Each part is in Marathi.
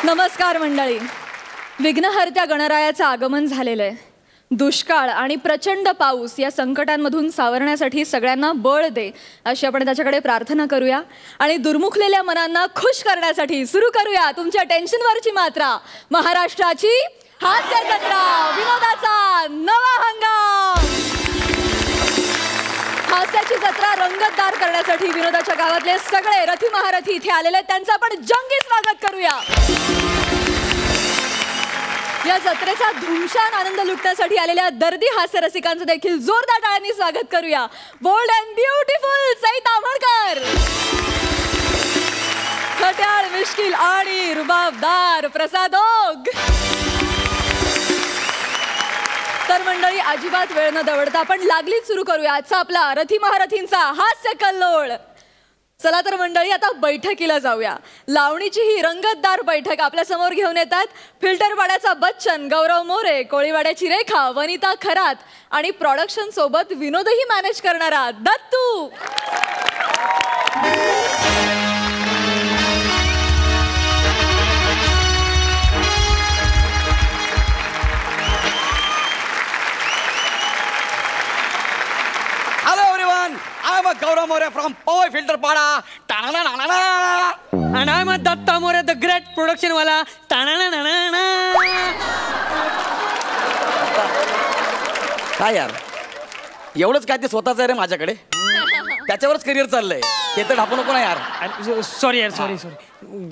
नमस्कार मंडळी. विघ्नहर्त्या गणरायाचं आगमन झालेलं आहे. दुष्काळ आणि प्रचंड पाऊस या संकटांमधून सावरण्यासाठी सगळ्यांना बळ दे अशी आपण त्याच्याकडे प्रार्थना करूया आणि दुर्मुखलेल्या मनांना खुश करण्यासाठी सुरू करूया तुमच्या टेन्शनवरची मात्रा. महाराष्ट्राची हास्य जत्रा, विनोदाचा नवा हंगाम. हास्याची जत्रा रंगतदार करण्यासाठी विनोदाच्या गावातले सगळे रथी महारथी इथे आलेले आहेत. त्यांचं आपण जंगी स्वागत करूया. या जत्रेचा धुमशान आनंद लुटण्यासाठी आलेल्या दर्दी हास्य रसिकांचं देखील जोरदार टाळ्यांनी स्वागत करूया. Bold and beautiful Sai Tamhankar, खट्याळ मिश्किल आणि रुबाबदार प्रसाद ओग. तर मंडळी अजिबात वेळ न दवडता आपण लागलीच सुरू करूया आजचा आपला रथी महारथींचा हास्य कल्लोळ. चला तर मंडळी आता बैठकीला जाऊया. लावणीची ही रंगतदार बैठक आपल्या समोर घेऊन येतात फिल्टरवाड्याचा बच्चन गौरव मोरे, कोळीवाड्याची रेखा वनिता खरात आणि प्रोडक्शन सोबत विनोदही मॅनेज करणारा Dattu. I'm a Gaurav More from Power Filter Pada. And I'm a Datta More, the great production wala. काय यार एवढंच काय ते स्वतःच आहे रे माझ्याकडे. त्याच्यावरच करिअर चाललंय. ते तर ढापू नको ना यार. सॉरी यार, सॉरी.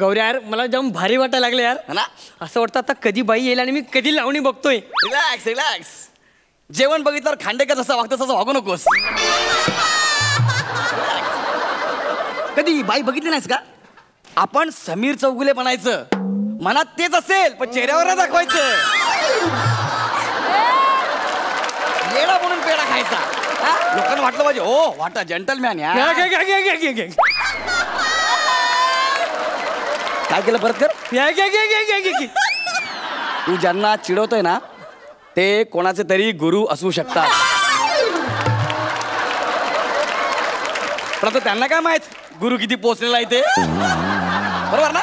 गौऱ्या यार मला जाम भारी वाटायला लागलं यार ना. असं वाटतं आता कधी बाई येईल आणि मी कधी लावणी बघतोय. Relax relax. जेवण बघितल्यावर खांडेकर जसं वागतं तसं वागू नकोस. कधी बाई बघितली नाहीस का? आपण समीर चौगुले बनायचं. मनात तेच असेल पण चेहऱ्यावर दाखवायचं. येडा म्हणून पेढा खायचा. लोकांना वाटलं पाहिजे ओ वाटा जेंटलमॅन. काय केलं परत कर. तू ज्यांना चिडवतोय ना ते कोणाचे तरी गुरु असू शकतात. पण त्यांना काय माहित गुरु किती पोचलेला आहे ते. बरोबर ना.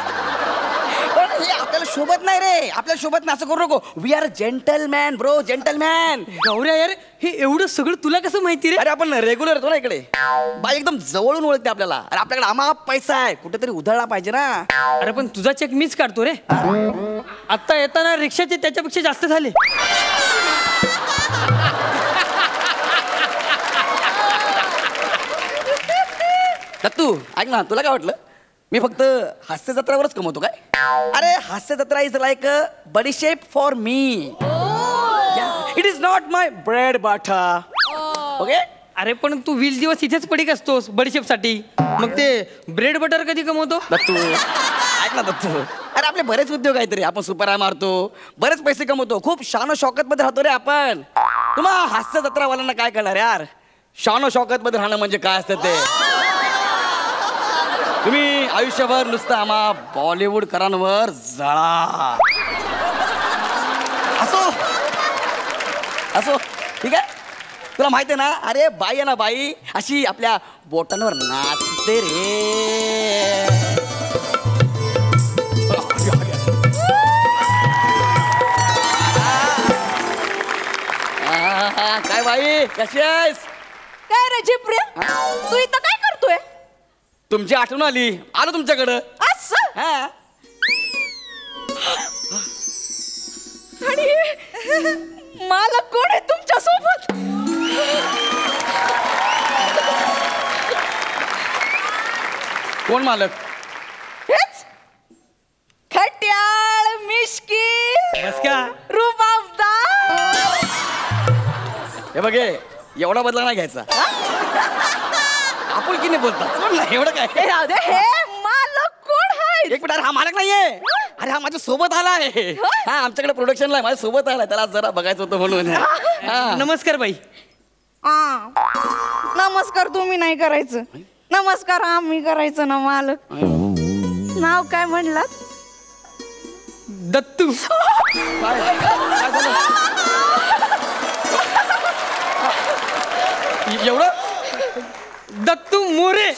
पण हे आपल्याला शोभत नाही रे. आपल्याला शोभत नाही असं करू नको. We are gentleman bro, gentleman. गौऱ्या यार हे एवढं सगळं तुला कसं माहिती रे? अरे आपण रेग्युलर येतो ना इकडे. बाई एकदम जवळून ओळखते आपल्याला. अरे आपल्याकडे आम्हाला पैसा आहे कुठेतरी उधळला पाहिजे ना. अरे पण तुझा चेक मीच काढतो रे. आता येताना रिक्षाचे त्याच्यापेक्षा जास्त झाले. दत्तू ऐक ना, तुला काय वाटलं मी फक्त हास्य जत्रावरच कमवतो काय? अरे हास्य जत्रा इज लाईक अ बडीशेप for me. It is not my bread butter. Okay. अरे पण तू 20 दिवस इथेच पडीक असतोस बडीशेप साठी. मग ते ब्रेड बटर कधी कमवतो? दत्तू ऐक ना दत्तू. अरे आपले बरेच उद्योग आहेत रे. आपण सुपर मारतो, बरेच पैसे कमवतो, खूप शानो शौकत मध्ये राहतो रे आपण. तुम्हा हास्य जत्रावाल्यांना काय करणार यार. शानो शौकत मध्ये राहणं म्हणजे काय असतं ते. तुम्ही आयुष्यभर नुसतं आम्हा बॉलिवूड करांवर जळा. असो असो ठीक आहे. तुला माहिती आहे ना. अरे बाई आहे ना, बाई अशी आपल्या बोटांवर नाचते रे. काय बाई कशी आहेस? काय रे जिप्रे, तू इथं काय करतोय? तुमची आठवण आली, आलो तुमच्याकडं. असं आणि मला कोण आहे तुमच्या सोबत? कोण मालक? हेच खट्याळ मिश्किल बस का रुबाबदार. हे बघे एवढा बदला नाही घ्यायचा. आपण की नाही बोलतात एवढं काय. हे मालक कोण आहे? एक मिनिट. हा मालक नाहीये. अरे हा माझ्या सोबत आलाय. हा आमच्याकडे प्रोडक्शनला आहे, माझ्या सोबत आलाय. त्याला जरा बघायचं होतं म्हणून. नमस्कार बाई. नमस्कार तुम्ही नाही करायचं. नमस्कार आम्ही करायचं ना मालक. नाव काय म्हणलात? दत्तू. काय झालं? एवढं दत्तू मोरे.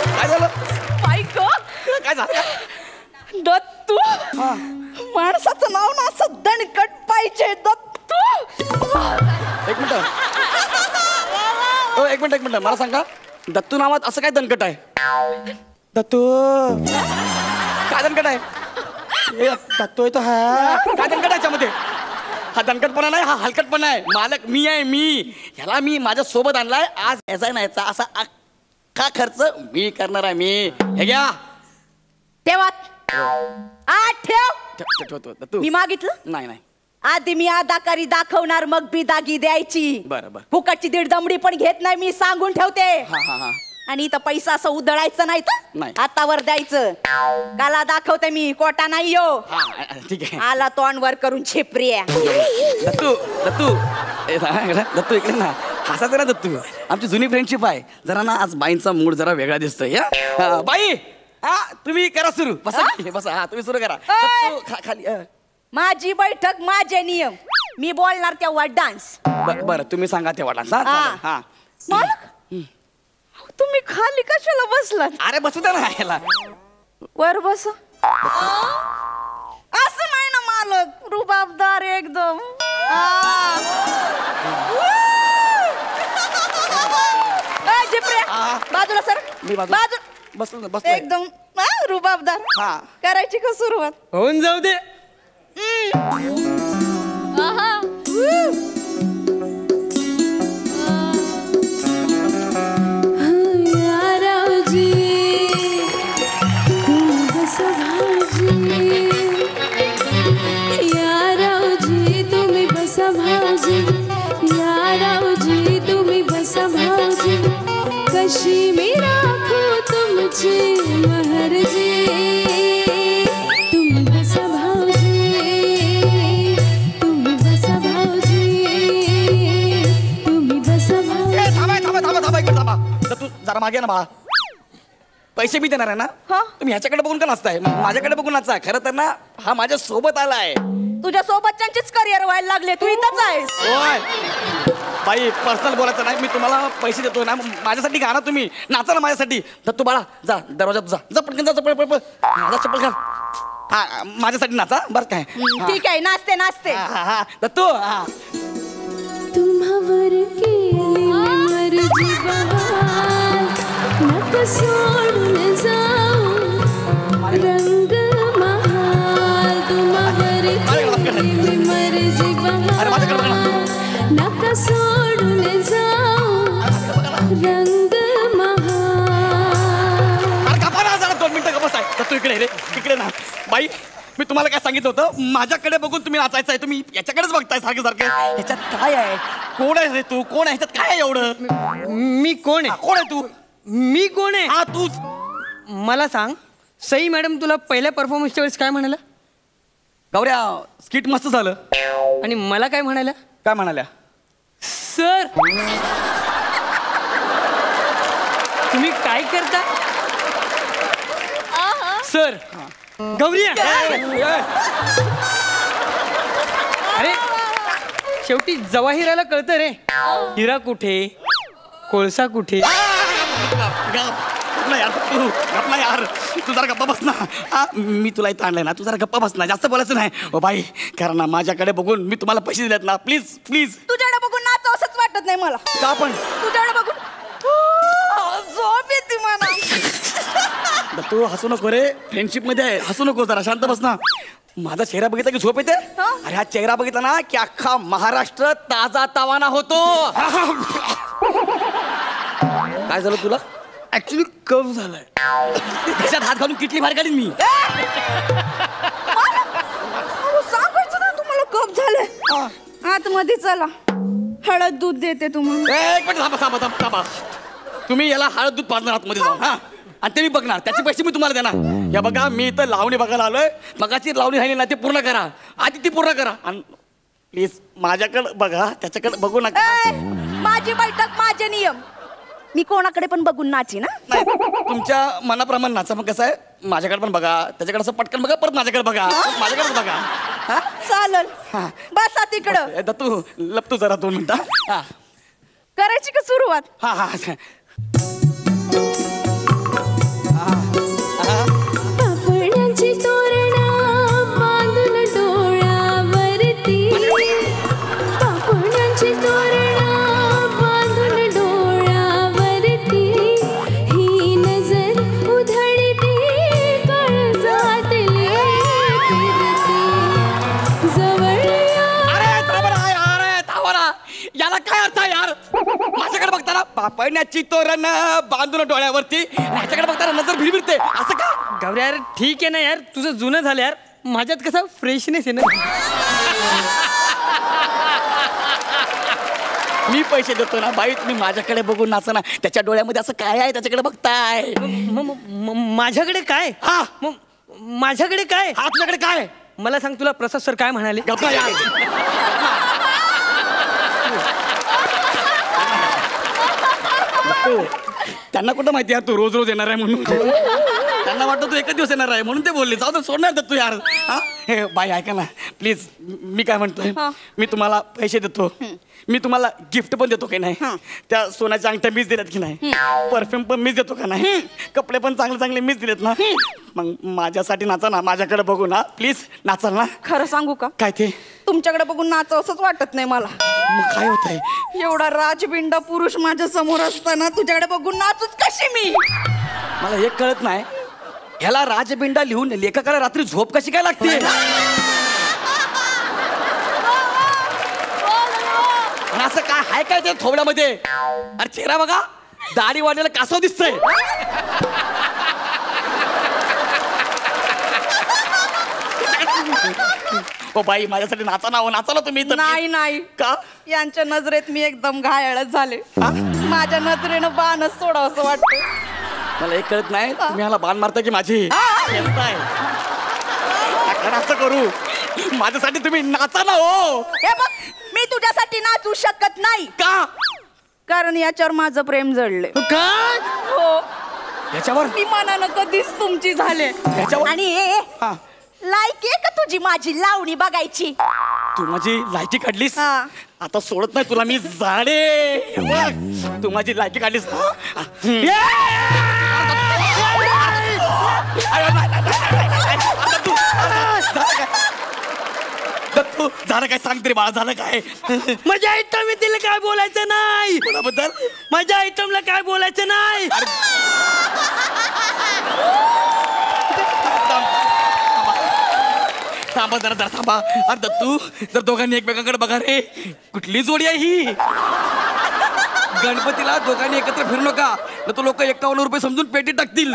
काय झालं? बाई गं, काय दत्तू माणसाचं नाव ना असं दणकट पाहिजे दत्तू. एक मिनिट एक मिनिट मला सांगा दत्तू नावात असं काय दणकट आहे? दत्तू काय दणकट आहे? दत्तू आहे तो हा काय दणकट आहे याच्यामध्ये? हा दणकटपणा नाही, हा हलकटपणा आहे. मालक मी आहे, मी ह्याला मी माझ्या सोबत आणलाय. आज याचा नाही याचा असा अख्खा खर्च मी करणार आहे. मी हे घ्या ठेवा. ठेव. ठेवतो दत्तू. मी मागितलं नाही नाही आधी मी अदाकारी दाखवणार मग बिदागी द्यायची. बरं. फुकटची दीड दमडी पण घेत नाही मी, सांगून ठेवते. हा आणि इथं पैसा असं उधळायचं नाही तर नाही. हातावर द्यायचं. काला दाखवते मी, कोटा नाही यो. हा ठीक आहे. आला तोंडवर करून छेपऱ्या. दत्तू दत्तू दत्तू इकडे ना. हसायचं ना दत्तू, आमची जुनी फ्रेंडशिप आहे. जरा ना आज बाईंचा मूड जरा वेगळा दिसतोय. बाई हा तुम्ही करा सुरू. बसा बसा. हा तुम्ही सुरू करा. खाली माझी बैठक माझे नियम. मी बोलणार तेव्हा डान्स. बरं तुम्ही सांगा तेव्हा डान्स. हा मालक तुम्ही खाली कशाला बसलात? अरे बसू द्या ना ह्याला. वर बस. असं नाही ना मालक, रुबाबदार एकदम. बाजूला सर. मी बाजू बसलो एकदम रुबाबदार. करायची का सुरुवात? होऊन जाऊ दे. कशी मी राखू तुमची महरजी. तुम्ही बसा भाऊजी, तुम्ही बसा भाऊजी, तुम्ही बसा भाऊजी. थांबा तू जरा मागे ना बाळा. पैसे मी देणार आहे ना. तुम्ही ह्याच्याकडे बघून का नाचताय? माझ्याकडे बघून नाचा. खरं तर ना हा माझ्या सोबत आलाय. तुझ्या सोबतच्यांचीच करिअर व्हायला लागले, तू इथंच आहेस. बाई पर्सनल बोलायचं नाही. मी तुम्हाला पैसे देतो ना, माझ्यासाठी गा ना तुम्ही. नाचा ना माझ्यासाठी. दत्तू बाळा जा दरवाजात जा. जा पटकन जा. चप्पल चप्पल घाल. हा माझ्यासाठी नाचा बरं काय. ठीक आहे नाचते नाचते. हा दत्तू. तुम्हावर केली मर्जी बहार, नका सोडून जाऊ रंग महाल. तुम्हावर केली मर्जी बहार, नका सोडून जाऊ रंग महाल. जरा 2 मिनिटं गप्प बसाय. दत्तू इकडे रे, इकडे ना. बाई मी तुम्हाला काय सांगितलं होतं? माझ्याकडे बघून तुम्ही नाचायचं आहे. तुम्ही याच्याकडेच बघताय सारखं सारखं. ह्याच्यात काय आहे? कोण आहे रे तू? कोण आहे ह्याच्यात? काय आहे एवढं? मी कोण आहे? कोण आहे तू? मी कोण आहे? हा तूच. मला सांग, सई मॅडम तुला पहिल्या परफॉर्मन्सच्या वेळेस काय म्हणाला? गौऱ्या स्किट मस्त झालं. आणि मला काय म्हणाल्या? काय म्हणाल्या? सर तुम्ही काय करता? सर गौरिया. अरे शेवटी जवाहिराला कळतं रे, हिरा कुठे कोळसा कुठे. यार तू जरा गप्पा बस ना. मी तुला इथं आणलंय ना, तू जरा गप्पा बस ना. जास्त बोलायचं नाही. ओ बाई कारण ना माझ्याकडे बघून मी तुम्हाला पैसे दिलेत ना. Please please. तुझ्याकडे बघून नाच असंच वाटत नाही मला. का पण? तुझ्याकडे बघून झोप येते मला. तू हसू नको रे. फ्रेंडशिप मध्ये आहे, हसू नको. जरा शांत बस ना. माझा चेहरा बघितला की झोप येते. अरे हा चेहरा बघितला ना की अख्खा महाराष्ट्र ताजा तावाना होतो. काय झालं तुला? ऍक्च्युली कफ झालाय. त्याच्यात हात घालून किटली बाहेर काढीन मी. सांगायचं ना तुम्हाला कप झाले. आतमध्ये चला, हळद दूध देते तुम्हाला. एक मिनिट थांबा. तुम्ही याला हळद दूध पाजणार आतमध्ये जाऊन. हा आणि ते मी बघणार. त्याचे पैसे मी तुम्हाला देणार. या बघा मी इथं लावणी बघायला आलोय. मगाची लावणी राहिली ना ती पूर्ण करा. आधी ती पूर्ण करा. आणि प्लीज माझ्याकडे बघा, त्याच्याकडे बघू नका. माझी बैठक माझे नियम. मी कोणाकडे पण बघून नाची ना. नाही तुमच्या मनाप्रमाणे नाचा. मग कसं आहे, माझ्याकडे पण बघा, त्याच्याकडे असं पटकन बघा, परत माझ्याकडे बघा, माझ्याकडे बघा. चालेल बसा तिकडं. दत्तू लपतो जरा 2 मिनिटं. करायची का सुरुवात? हा पापड्यांची तोरण तुळशीची तोरण बांधून डोळ्यावरती ह्याच्याकडे बघताना नजर भिरभिरते असं का? गौऱ्या यार ठीक आहे ना यार, तुझं जुनं झालं यार, माझ्यात कसा फ्रेशनेस आहे ना. मी पैसे देतो ना बाई, तुम्ही माझ्याकडे बघून नाचा ना. त्याच्या डोळ्यामध्ये असं काय आहे त्याच्याकडे बघताय? माझ्याकडे काय? हा माझ्याकडे काय? हा तुझ्याकडे काय? मला सांग, तुला प्रसाद सर काय म्हणाले? गप्पा या. त्यांना कुठं माहिती यार तू रोज रोज येणार आहे म्हणून. त्यांना वाटतं तू एकच दिवस येणार आहे म्हणून ते बोलले. जाऊ दे, सोडणार तर तू यार. हा हे बाई ऐका ना प्लीज, मी काय म्हणतोय, मी तुम्हाला पैसे देतो, मी तुम्हाला गिफ्ट पण देतो की नाही, त्या सोन्याच्या अंगठ्या मीच दिल्यात की नाही, परफ्यूम पण मीच देतो का नाही, कपडे पण चांगले चांगले मीच दिलेत ना. मग माझ्यासाठी नाचा ना, माझ्याकडे बघू ना प्लीज, नाचाल ना? खरं सांगू का, काय ते? तुमच्याकडे बघून नाचावं असंच वाटत नाही मला. मग काय होतंय? एवढा राजबिंडा पुरुष माझ्या समोर असताना तुझ्याकडे बघून नाचूच कशी मी? मला एक कळत नाही, ह्याला राजबिंडा लिहून लेखकाला रात्री झोप कशी काय लागते? आणि असं काय हाय काय ते थोबड्यामध्ये? अरे चेहरा बघा, दाढी वाढलेला कासव दिसतंय. ओ बाई माझ्यासाठी नाचा ना, नाचा ना तुम्ही. नाही नाही का? यांच्या नजरेत मी एकदम घायाळच झाले. माझ्या नजरेनं बाणच सोडावं असं वाटतं. मला एक कळत नाही, तुम्ही ह्याला बाण मारता की माझी? असं करू, माझ्यासाठी तुम्ही नाचा ना. हो हे बघ, मी तुझ्यासाठी नाचू शकत नाही. का? कारण याच्यावर माझं प्रेम जडले. काय? हो, याच्यावर मी मनानं कधीच तुमची झाले. याच्यावर? आणि हा, लायकी आहे का तुझी माझी लावणी बघायची? तू माझी लायकी काढलीस, हा. आता सोडत नाही तुला मी. जाडे बघ, तू माझी लायकी काढलीस ना. तू झालं काय? सांग तरी बाळा, झालं काय? माझ्या आयटम तिला काय बोलायचं नाही. कोणाबद्दल? माझ्या आयटमला काय बोलायचं नाही. थांबा जरा जरा थांबा. अरे दत्तू, जर दोघांनी एकमेकांकडे बघा रे, कुठली जोडी आहे ही? गणपतीला दोघांनी एकत्र फिरू नका, तर तो लोक 51 रुपये समजून पेटी टाकतील.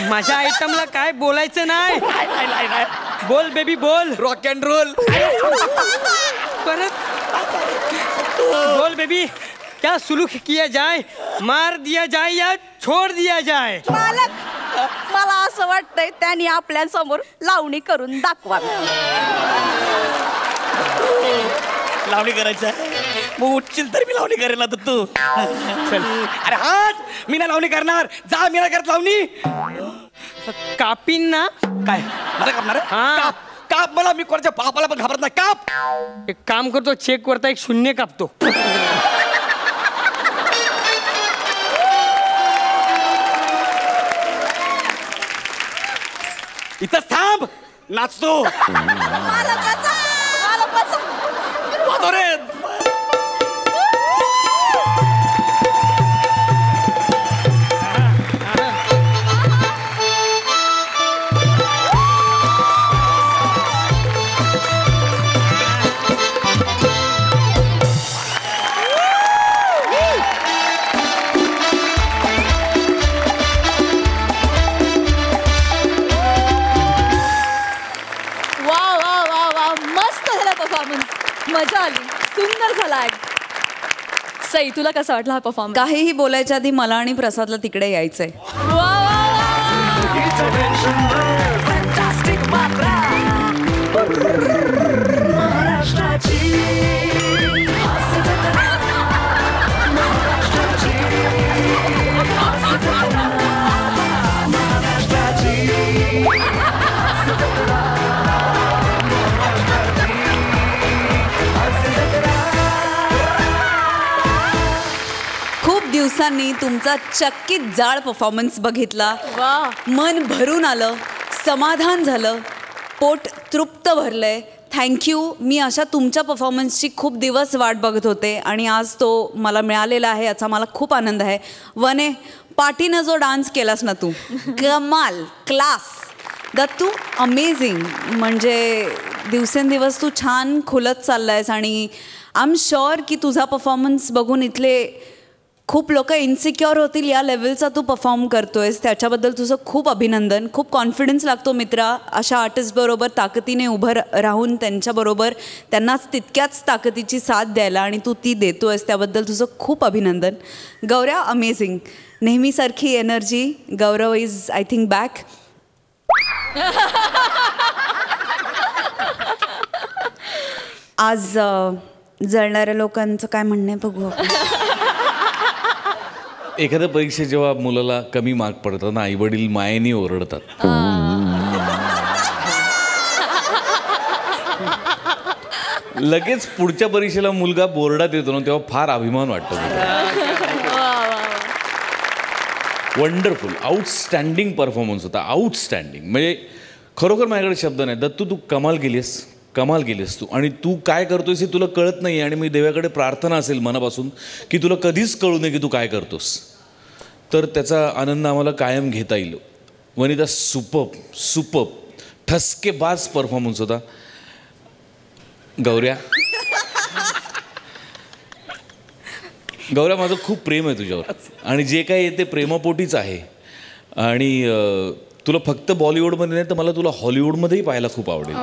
माझ्या आयटमला काय बोलायचं नाही. बोल बेबी बोल. Rock and roll. परत बोल बेबी. क्या सुलूक किया जाए, मार दिया जाए या छोड़ दिया जाए? मालक, मला असं वाटतंय त्यांनी आपल्या समोर लावणी करून दाखवा. लावणी करायचं मग उठशील तर मी लावणी करेल ना तू. अरे हात, मी नाही लावणी करणार. जा, मी नाही करत लावणी. कापीन ना. काय मला कापणार? काप काप मला. मी कोणाच्या बापाला पण घाबरत नाही. काप. एक काम करतो, चेक वरता एक शून्य कापतो. इथं थांब, नाचतो. वाजव रे. मजा आली, सुंदर झाला. सई, तुला कसा वाटला हा परफॉर्मन्स? काहीही बोलायच्या आधी मला आणि प्रसादला तिकडे यायचंय. खूप दिवसांनी तुमचा चक्कीत जाळ परफॉर्मन्स बघितला. मन भरून आलं, समाधान झालं, पोट तृप्त भरलंय. थँक्यू. मी अशा तुमच्या परफॉर्मन्सची खूप दिवस वाट बघत होते आणि आज तो मला मिळालेला आहे, याचा मला खूप आनंद आहे. वने, पाठीनं जो डान्स केलास ना तू, कमाल, क्लास. दत्तू, अमेझिंग. म्हणजे दिवसेंदिवस तू छान खुलत चाललायस आणि आय एम शुअर की तुझा परफॉर्मन्स बघून इथले खूप लोक इन्सिक्युअर होतील या लेवलचा तू परफॉर्म करतोयस. त्याच्याबद्दल तुझं खूप अभिनंदन. खूप कॉन्फिडन्स लागतो मित्रा अशा आर्टिस्टबरोबर ताकदीने उभं राहून त्यांच्याबरोबर त्यांनाच तितक्याच ताकदीची साथ द्यायला आणि तू ती देतोयस त्याबद्दल तुझं खूप अभिनंदन. गौऱ्या अमेझिंग. नेहमीसारखी energy. Gaurav is I think back. आज जळणाऱ्या लोकांचं काय म्हणणं आहे बघू आपण. एखाद्या परीक्षेत जेव्हा मुलाला कमी मार्क पडतात ना, आई वडील मायेने ओरडतात. लगेच पुढच्या परीक्षेला मुलगा बोर्डात येतो ना, तेव्हा फार अभिमान वाटतो. वंडरफुल, आउटस्टँडिंग परफॉर्मन्स होता. आउटस्टँडिंग म्हणजे खरोखर माझ्याकडे शब्द नाही. दत्तू तू कमाल केलीस तू. आणि तू काय करतोयस हे तुला कळत नाही. आणि मी देवाकडे प्रार्थना असेल मनापासून की तुला कधीच कळू नये की तू काय करतोस. तर त्याचा आनंद आम्हाला कायम घेता येईल. वनिता सुपर्ब ठसकेबाज परफॉर्मन्स होता. गौऱ्या माझं खूप प्रेम आहे तुझ्यावर आणि जे काही आहे ते प्रेमापोटीच आहे. आणि तुला फक्त बॉलिवूडमध्ये नाही तर मला तुला हॉलिवूडमध्येही पाहायला खूप आवडेल.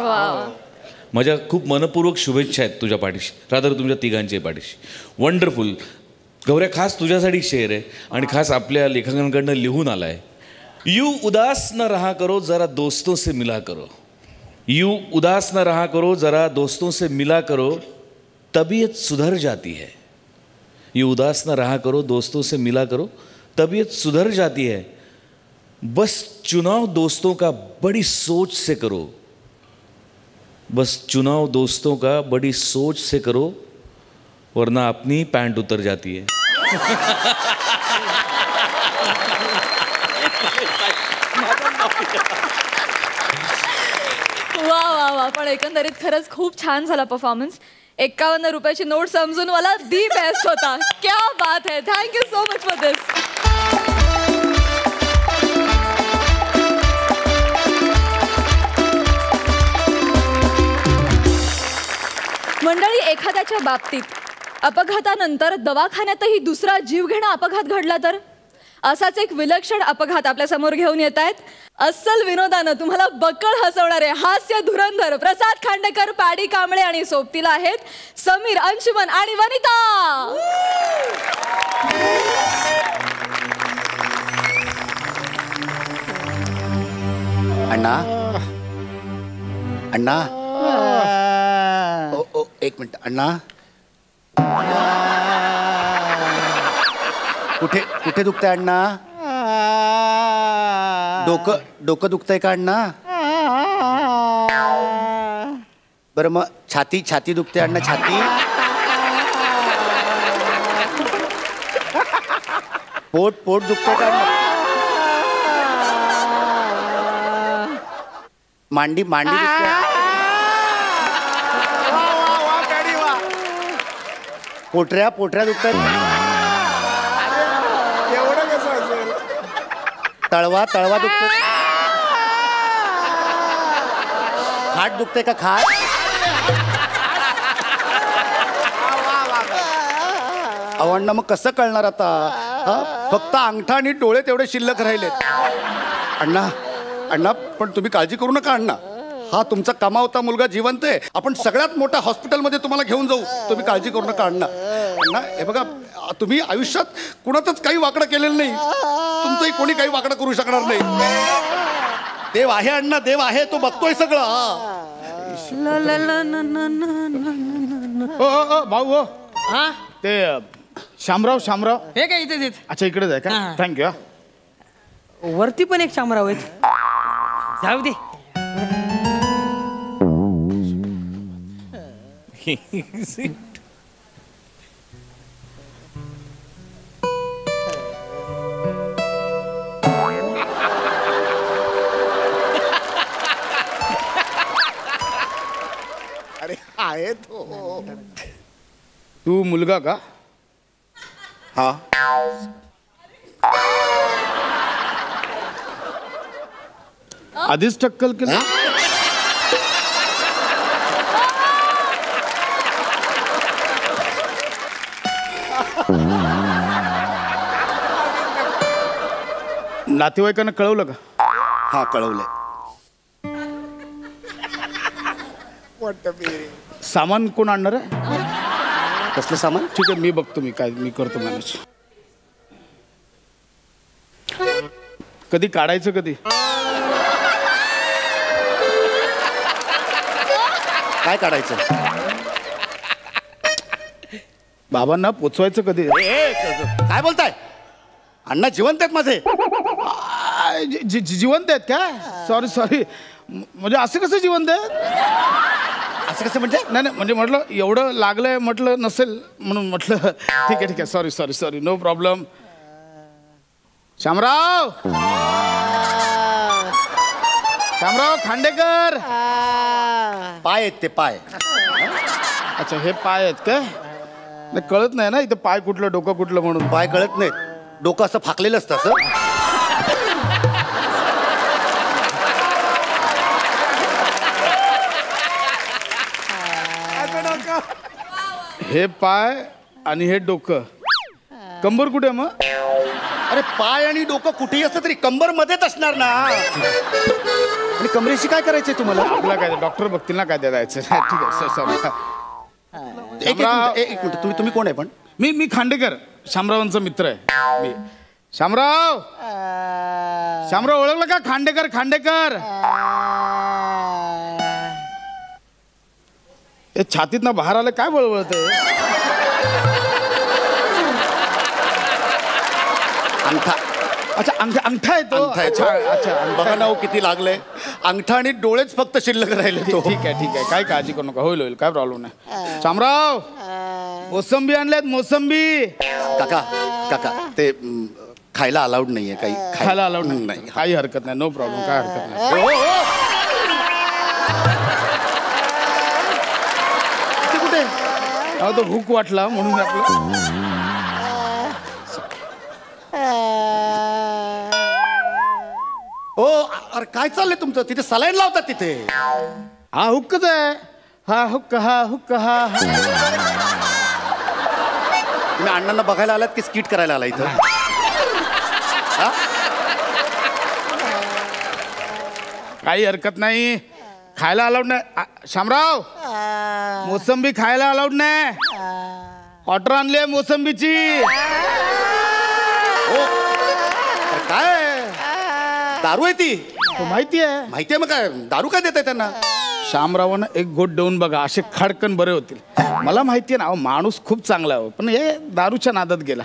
माझ्या खूप मनपूर्वक शुभेच्छा आहेत तुझ्या पाठीशी, रादर तुमच्या तिघांच्या पाठीशी. वंडरफुल. गौऱ्या खास तुझ्यासाठी शेअर आहे आणि खास आपल्या लेखकांकडनं लिहून आला आहे. यू उदास न रहा करो जरा दोस्तों से मिला करो. यू उदास न रहा करो जरा दोस्तों से मिला करो तबीयत सुधर जाती है. यू उदास न रहा करो दोस्तों से मिला करो तबीयत सुधर जाती है. बस चुनाव दोस्तों का बड़ी सोच से करो. बस चुनाव दोस्तों का बड़ी सोच से करो वरना अपनी पैंट उतर जाती है. वा. पण एकंदरीत खरंच खूप छान झाला परफॉर्मन्स. 51 रुपयाची नोट समजून मला दी बेस्ट होता. क्या बात है. थँक्यू सो मच फॉर दिस. मंडळी, एखाद्याच्या बाबतीत अपघातानंतर दवाखान्यातही दुसरा जीवघेणा अपघात घडला तर असाच एक विलक्षण अपघात आपल्या समोर घेऊन येत आहेत. अस्सल विनोदानं तुम्हाला बक्कळ हसवणारे हास्य धुरंधर प्रसाद खांडेकर, पॅडी कांबळे आणि सोबतीला आहेत समीर, अंशुमन आणि वनिता. अण्णा एक मिनिट. अण्णा कुठे दुखतंय अण्णा? डोकं दुखतंय का अण्णा? बरं मग छाती दुखते अण्णा? छाती, पोट दुखतंय का अण्णा? मांडी दुखते? पोटऱ्या दुखतात? तळवा दुखतो? खाट दुखते का? खाट? अण्णा मग कसं कळणार आता? फक्त अंगठा आणि डोळे तेवढे शिल्लक राहिलेत. अण्णा पण तुम्ही काळजी करू नका अण्णा. हा तुमचा कमावता मुलगा जिवंत आहे. आपण सगळ्यात मोठ्या हॉस्पिटलमध्ये तुम्हाला घेऊन जाऊ. तुम्ही काळजी करू नका अण्णा. हे बघा, तुम्ही आयुष्यात कुणातच काही वाकडं केलेलं नाही. तुमचंही कोणी काही वाकडं करू शकणार नाही. देव आहे अण्णा, देव आहे, तो बघतोय सगळं. भाऊ हो, हा ते शामराव हे काय इथे अच्छा इकडेच आहे का? थँक्यू. वरती पण एक शामराव आहेत. जाऊ दे. अरे आहे तो. तू मुलगा का? हा. आधीच टक्कल केलं? नातेवाईकांना कळवलं का? हा कळवलंय. सामान कोण आणणार आहे? कसलं सामान? ठीक आहे, मी बघतो, मी करतो मॅनेज. कधी काढायचं कधी? काय काढायचं? बाबांना पोचवायचं कधी? काय बोलताय? अण्णा जिवंत आहेत माझे. जिवंत आहेत का? सॉरी म्हणजे असं कसं जिवंत आहेत? असं कसं म्हणजे? नाही म्हणजे म्हटलं एवढं लागलंय, म्हटलं नसेल म्हणून म्हटलं. ठीक आहे sorry no problem. Shamrao Khandekar. पाय आहेत ते, पाय. अच्छा, हे पाय आहेत का? नाही कळत नाही ना इथं पाय कुठलं डोकं कुठलं म्हणून. पाय कळत नाहीत, डोकं असं फाकलेलं असतं असं. हे पाय आणि हे डोकं. कंबर कुठे मग? अरे पाय आणि डोकं कुठेही असलं तरी कंबर मध्येच असणार ना. आणि कमरेशी काय करायचंय तुम्हाला? आपला काय डॉक्टर बघतील ना काय द्यायचं. ठीक आहे सॉरी. एक मिनिट, तुम्ही कोण आहे पण? मी खांडेकर, शामरावांचा मित्र आहे मी. शामराव ओळखलं का? खांडेकर. हे छातीत ना बाहेर आलं काय बळबळतंय? अंगठा. अच्छा अंगठा आहे तो. अच्छा बघा ना किती लागलंय. अंगठा आणि डोळेच फक्त शिल्लक राहिले. ठीक आहे काय काळजी करू नका, होईल काय प्रॉब्लेम नाही. शामराव मोसंबी आणल्यात, मोसंबी. काका ते खायला अलाउड नाहीये. काही खायला अलाउड नाही? काही हरकत नाही, नो प्रॉब्लेम, काय हरकत नाही. कुठे तो हुक वाटला म्हणून आपलं. हो अरे काय चाललंय तुमचं? तिथे सलाईन लावतात तिथे. हा हुक्कच आहे. हा हुक्क. तुम्ही अण्णांना बघायला आलात की स्किट करायला आला इथं? काही हरकत नाही, खायला अलाउड नाही. शामराव मोसंबी खायला अलाउड नाही. ऑर्डर आणली आहे मोसंबीची. काय दारू आहे ती? माहिती आहे मग काय दारू काय देत आहे त्यांना? शामरावांना एक गोट देऊन बघा, असे खडकन बरे होतील. मला माहिती आहे ना, माणूस खूप चांगला आहे, पण हे दारूच्या नादात गेला.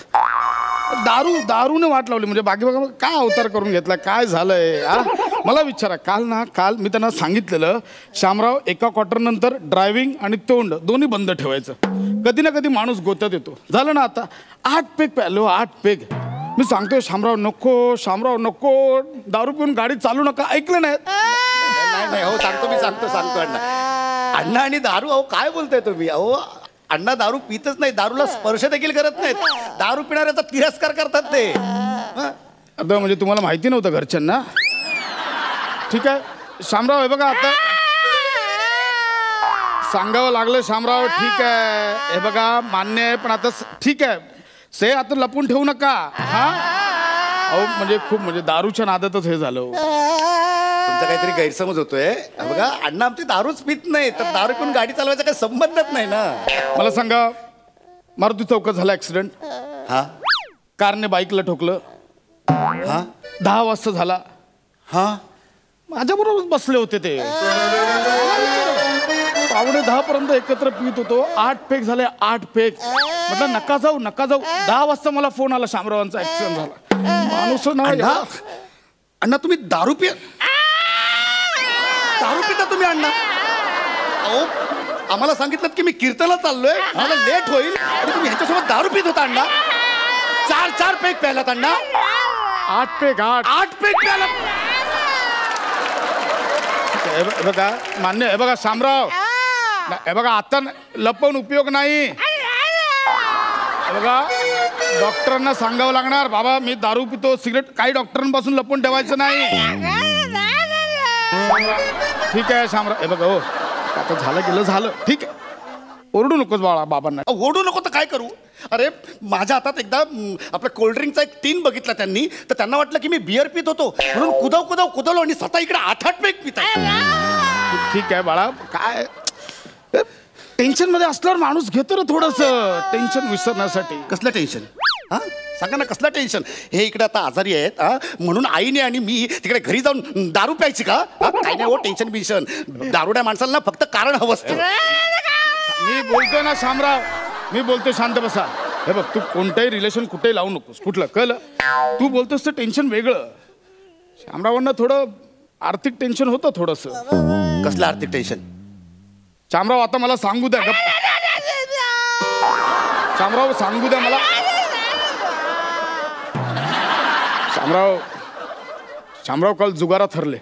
दारूने वाट लावली. म्हणजे बाकी बघा काय अवतार करून घेतला, काय झालंय? मला विचारा. काल मी त्यांना सांगितलेलं, शामराव एका क्वार्टर नंतर ड्रायव्हिंग आणि तोंड दोन्ही बंद ठेवायचं. कधी ना कधी माणूस गोत्यात येतो. झालं ना, आता 8 पेग प्यालो, 8 पेग. मी सांगतोय शामराव नको दारू पिऊन गाडी चालू नका. ऐकलं नाही? नाही हो, मी सांगतो अण्णा आणि दारू. अहो काय बोलताय तुम्ही? अहो अण्णा दारू पितच नाही, दारूला स्पर्श देखील करत नाहीत. दारू पिणाऱ्याचा तिरस्कार करतात ते. आता म्हणजे तुम्हाला माहिती नव्हतं घरच्यांना? ठीक आहे शामराव, हे बघा आता सांगावं लागलं. शामराव ठीक आहे, हे बघा मान्य आहे, पण आता ठीक आहे, आता लपून ठेवू नका. अहो म्हणजे खूप म्हणजे दारूच्या नादातच हे झालं. तुमचा काहीतरी गैरसमज होतोय. बघा अण्णा आमची दारूच पित नाही, तर दारू पिऊन गाडी चालवायचा काही संबंधच नाही ना. मला सांगा, मारुती चौकात झाला ऍक्सिडेंट. कारने बाईकला ठोकलं. 10 वाजता झाला. माझ्याबरोबर बसले होते ते. 9:45 पर्यंत एकत्र पित होतो. 8 पेग झाले, 8 पेग. म्हटलं नका जाऊ. 10 वाजता मला फोन आला, शामरावांचा ऍक्सिडेंट झाला. माणूस ना. अण्णा तुम्ही दारू पिता तुम्ही? अण्णा अहो आम्हाला सांगितलं की मी कीर्तनाला चाललोय, मला लेट होईल, आणि तुम्ही ह्याच्यासोबत दारू पित होता अण्णा. 4 पेग प्यायलात अण्णा? 8 पेग प्यायला. बघा मान्य आहे. बघा शामराव, हे बघा आता लपवून उपयोग नाही. बघा डॉक्टरांना सांगावं लागणार, बाबा मी दारू पितो, सिगरेट, काही डॉक्टरांपासून लपवून ठेवायचं नाही. ठीक आहे शामराव, हे बघा हो आता झालं गेलं झालं, ठीक आहे. ओरडू नकोस बाळा बाबांना. ओढू नको तर काय करू? अरे माझ्या हातात एकदा आपल्या कोल्ड्रिंकचा एक टीन बघितला त्यांनी, तर त्यांना वाटलं की मी बियर पित होतो म्हणून कुदवलो आणि स्वतः इकडे 8 पेक पिता. ठीक आहे बाळा, काय टेन्शन मध्ये असल्यावर माणूस घेतो ना थोडस टेन्शन विसरण्यासाठी. कसलं टेन्शन? हा सांगा ना, कसलं टेन्शन? हे इकडे आता आजारी आहेत म्हणून आईने आणि मी तिकडे घरी जाऊन दारू प्यायची का? काही नाही हो, टेन्शन बिन्शन. दारुड्या माणसाला फक्त कारण हवं असतं. मी बोलतोय ना शामराव, मी बोलतोय शांत बसा. हे बघ, तू कोणतंही रिलेशन कुठेही लावू नकोस. कुठलं कळलं? तू बोलतोस ते टेन्शन वेगळं. शामरावांना थोडं आर्थिक टेन्शन होतं थोडस. कसलं आर्थिक टेन्शन? शामराव आता मला सांगू द्या. शामराव सांगू द्या मला. शामराव काल जुगारात हरले.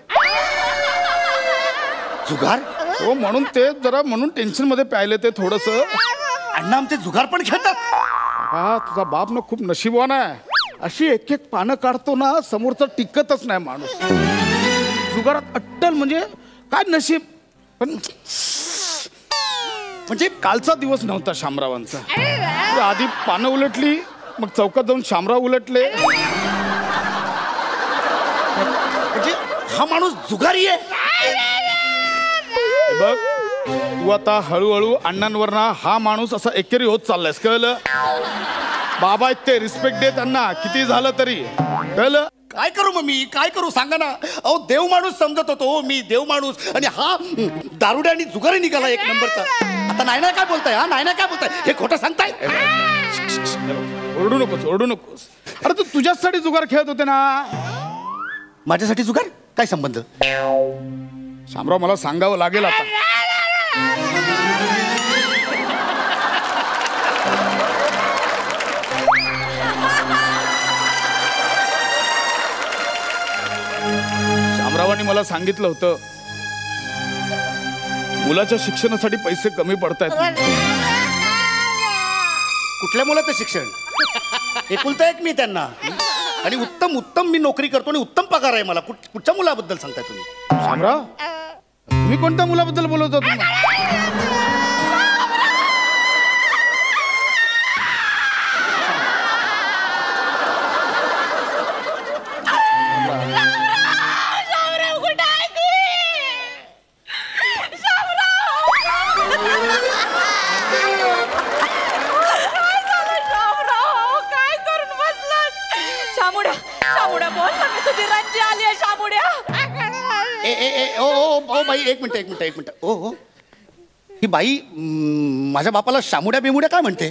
जुगार? हो, म्हणून ते जरा म्हणून टेन्शन मध्ये प्यायले ते थोडस. अण्णा आमचे जुगार पण खेळतात? हा, तुझा बाप ना खूप नशिबवान आहे. अशी एक एक पानं काढतो ना, समोरचा टिकतच नाही माणूस. जुगारात अट्टल म्हणजे काय नशीब. पण म्हणजे कालचा दिवस नव्हता शामरावांचा. आधी पानं उलटली, मग चौकात जाऊन शामराव उलटले. म्हणजे हा माणूस जुगारी आहे? बघ, तू आता हळूहळू अण्णांवर ना हा माणूस असा एकेरी होत चाललायस. कळलं? बाबा आहेत ते, रिस्पेक्ट दे त्यांना किती झालं तरी. कळलं? काय करू मग मी? काय करू सांगा ना. अहो, देव माणूस समजत होतो मी, देव माणूस, आणि हा दारुड्या आणि जुगारी निघाला एक नंबरचा. आता नाही काय बोलताय? हा नाही काय बोलताय? हे खोटं सांगताय? ओरडू नकोस. अरे तू तुझ्यासाठी जुगार खेळत होते ना. माझ्यासाठी जुगार? काय संबंध? शामराव, मला सांगावं लागेल आता. शामरावांनी मला सांगितलं होतं मुलाच्या शिक्षणासाठी पैसे कमी पडतायत. कुठल्या मुलाचं शिक्षण? एकुलता एक मी त्यांना, आणि उत्तम मी नोकरी करतो आणि उत्तम पगार आहे मला. कुठच्या मुलाबद्दल सांगताय तुम्ही? शामराव, तुम्ही कोणत्या मुलाबद्दल बोलत होता? ओ बाई, एक मिनिट. ओ ही बाई माझ्या बापाला शामुड्या बिमुड्या काय म्हणते?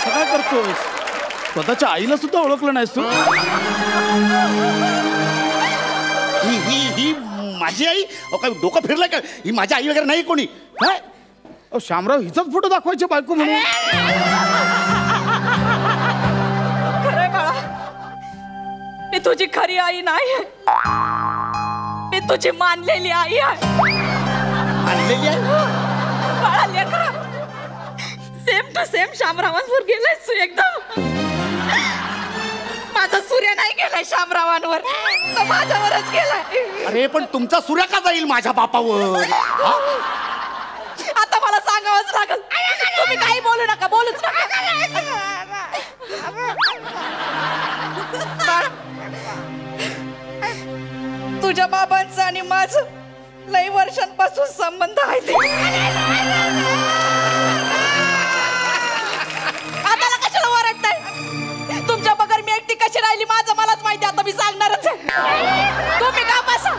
काय करतोय? स्वतःच्या आईला सुद्धा ओळखलं नाहीस तू? ही माझी आई? काय डोकं फिरलं का? ही माझी आई वगैरे नाही कोणी. काय शामराव, हिचाच फोटो दाखवायचे बायको म्हणून? खरंय बाळा, मी तुझी खरी आई नाही, मी तुझी मानलेली आई आहे. मानलेली आहे? बाळा लेकरा, सेम टू सेम शामरावांवर गेलायस तू एकदम. माझा सूर्य नाही गेलाय शामरावांवर, तो माझ्यावरच गेलाय. अरे पण तुमचा सूर्य का जाईल माझ्या बापावर? आता मला सांगावंच लागल. तुम्ही काही बोलू नका, बोलूच नका. तुझ्या बाबांचं आणि माझं लई वर्षांपासून संबंध आहे ते. आता कशाला ओरडताय? तुमच्या बगर मी एकटी कशी राहिली माझं मलाच माहिती. आता मी सांगणारच आहे. तुम्ही का बसा.